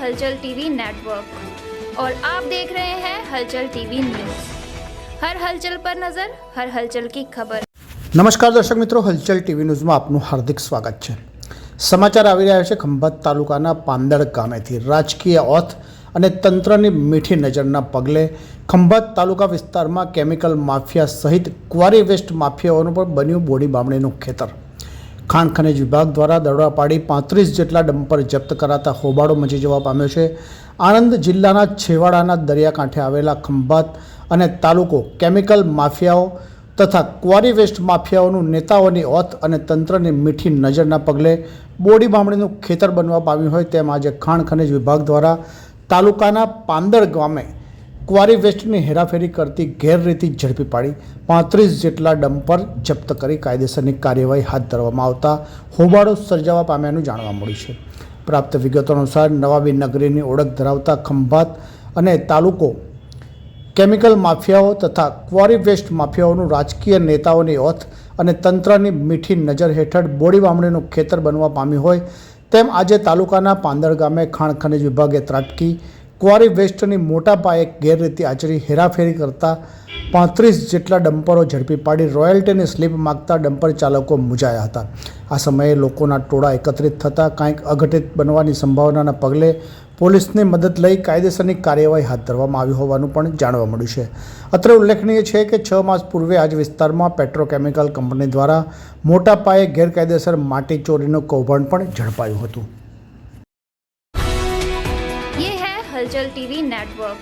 हलचल TV network और आप देख रहे हैं हलचल टीवी न्यूज़। हर हलचल पर नजर, हर हलचल की खबर। नमस्कार दर्शक मित्रों, हलचल टीवी न्यूज़ में आपનું हार्दिक स्वागत है। समाचार આવી રહ્યા છે ખંભાત તાલુકાના પાંદડ ગામેથી। રાજકીય ઓથ અને તંત્રની મીઠી નજરના પગલે ખંભાત તાલુકા વિસ્તારમાં કેમિકલ માફિયા સહિત ક્વારી વેસ્ટ માફિયાઓનું પણ બન્યું બોડી બામણીનું ખેતર। ખાણ ખનિજ વિભાગ દ્વારા દરોડા પાડી 35 જેટલા ડમ્પર જપ્ત કરાતા હોબાળો મચી જવા પામ્યો છે। આણંદ જિલ્લાના છેવાડાના દરિયાકાંઠે આવેલા ખંભાત અને તાલુકો કેમિકલ માફિયાઓ તથા ક્વારી વેસ્ટ માફિયાઓનું નેતાઓની ઓથ અને તંત્રની મીઠી નજરના પગલે બોડી બામણીનું ખેતર બનવા પામ્યું હોય તેમ આજે ખાણ ખનિજ વિભાગ દ્વારા તાલુકાના પાંદડ ગામે ક્વારી વેસ્ટની હેરાફેરી કરતી ગેરરીતિ ઝડપી પાડી 35 જેટલા ડમ્પર જપ્ત કરી કાયદેસરની કાર્યવાહી હાથ ધરવામાં આવતા હોબાળો સર્જાવા પામ્યાનું જાણવા મળ્યું છે। પ્રાપ્ત વિગતો અનુસાર નવાબી નગરીની ઓળખ ધરાવતા ખંભાત અને તાલુકો કેમિકલ માફિયાઓ તથા ક્વારી વેસ્ટ માફિયાઓનું રાજકીય નેતાઓની ઓથ અને તંત્રની મીઠી નજર હેઠળ બોડી બામણીનું ખેતર બનવા પામ્યું હોય તેમ આજે તાલુકાના પાંદડ ગામે ખાણ ખનિજ વિભાગે ત્રાટકી ક્વારી વેસ્ટની મોટા પાયે ગેરરીતિ આચરી હેરાફેરી કરતા 35 જેટલા ડમ્પરો ઝડપી પાડી રોયલ્ટીની સ્લીપ માગતા ડમ્પર ચાલકો મૂંઝાયા હતા। આ સમયે લોકોના ટોળા એકત્રિત થતાં કંઈક અઘટિત બનવાની સંભાવનાના પગલે પોલીસની મદદ લઈ કાયદેસરની કાર્યવાહી હાથ ધરવામાં આવી હોવાનું પણ જાણવા મળ્યું છે। અત્રે ઉલ્લેખનીય છે કે 6 માસ પૂર્વે આજ વિસ્તારમાં પેટ્રોકેમિકલ કંપની દ્વારા મોટા પાયે ગેરકાયદેસર માટી ચોરીનું કૌભાંડ પણ ઝડપાયું હતું। ये है हलचल टीवी नेटवर्क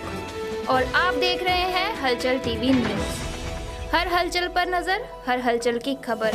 और आप देख रहे हैं हलचल टीवी न्यूज़। हर हलचल पर नजर, हर हलचल की खबर।